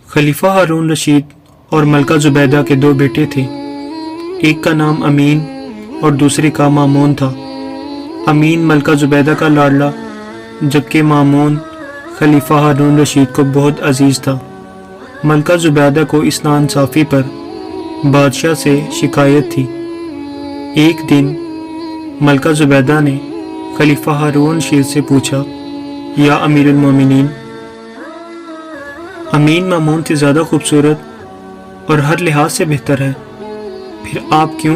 खलीफा हारून रशीद और मलका जुबैदा के दो बेटे थे। एक का नाम अमीन और दूसरे का मामून था। अमीन मलका जुबैदा का लाडला, जबकि मामून खलीफा हारून रशीद को बहुत अजीज़ था। मलका जुबैदा को इस नाइंसाफ़ी पर बादशाह से शिकायत थी। एक दिन मलका जुबैदा ने खलीफा हारून रशीद से पूछा, या अमीरुल मोमिनीन, अमीन मामून से ज़्यादा खूबसूरत और हर लिहाज से बेहतर है, फिर आप क्यों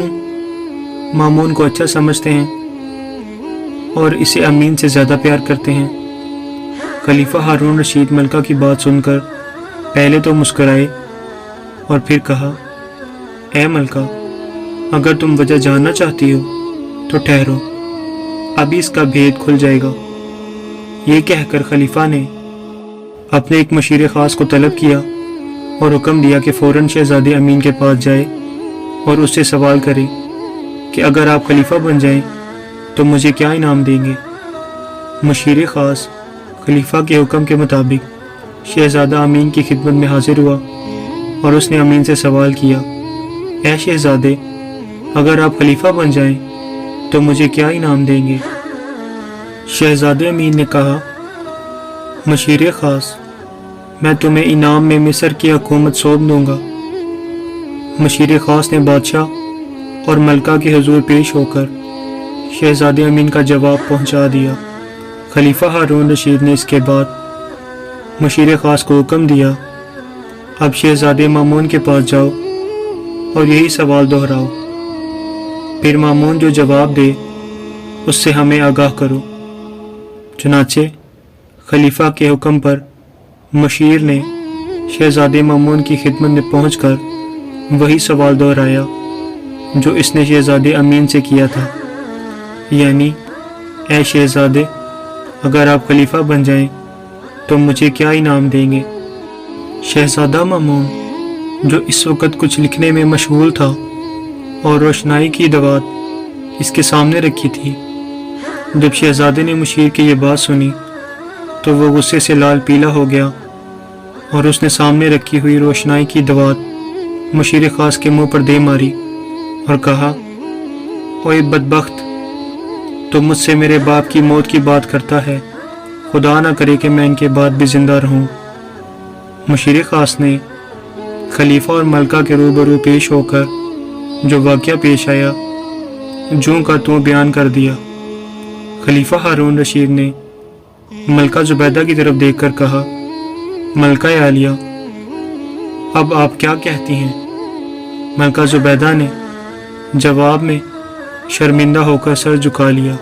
मामून को अच्छा समझते हैं और इसे अमीन से ज़्यादा प्यार करते हैं? खलीफा हारून रशीद मलका की बात सुनकर पहले तो मुस्कराए और फिर कहा, ए मलका, अगर तुम वजह जानना चाहती हो तो ठहरो, अभी इसका भेद खुल जाएगा। ये कहकर खलीफा ने अपने एक मशीर ख़ास को तलब किया और हुक्म दिया कि फ़ौरन शहज़ादे अमीन के पास जाए और उससे सवाल करे कि अगर आप खलीफा बन जाएं तो मुझे क्या इनाम देंगे। मशीर ख़ास खलीफा के हुक्म के मुताबिक शहज़ादा अमीन की खिदमत में हाजिर हुआ और उसने अमीन से सवाल किया, ऐ शहज़ादे, अगर आप खलीफा बन जाएं तो मुझे क्या इनाम देंगे? शहज़ादे अमीन ने कहा, मशीर ख़ास, मैं तुम्हें इनाम में मिस्र की हुकूमत सौंप दूंगा। मशीर ख़ास ने बादशाह और मलका के हुजूर पेश होकर शहज़ादे अमीन का जवाब पहुंचा दिया। खलीफा हारून रशीद ने इसके बाद मशीर ख़ास को हुक्म दिया, अब शहज़ादे मामून के पास जाओ और यही सवाल दोहराओ, फिर मामून जो जवाब दे उससे हमें आगाह करो। चुनाचे खलीफा के हुक्म पर मशीर ने शहज़ादे मामून की खिदमत में पहुंचकर वही सवाल दोहराया जो इसने शहज़ादे अमीन से किया था, यानी, ऐ शहज़ादे, अगर आप खलीफा बन जाएं तो मुझे क्या इनाम देंगे? शहज़ादा मामून, जो इस वक्त कुछ लिखने में मशगूल था और रोशनाई की दवात इसके सामने रखी थी, जब शहज़ादे ने मशीर की ये बात सुनी तो वो गुस्से से लाल पीला हो गया और उसने सामने रखी हुई रोशनाई की दवात मशीर ख़ास के मुंह पर दे मारी और कहा, ओए बदबख्त, तो मुझसे मेरे बाप की मौत की बात करता है, खुदा ना करे कि मैं इनके बाद भी ज़िंदा रहूं। मशीर ख़ास ने खलीफा और मलका के रूबरू पेश होकर जो वाक़या पेश आया जूं का त्यों बयान कर दिया। खलीफा हारून रशीद ने मलका जुबैदा की तरफ देखकर कहा, मलका आलिया, अब आप क्या कहती हैं? मलका जुबैदा ने जवाब में शर्मिंदा होकर सर झुका लिया।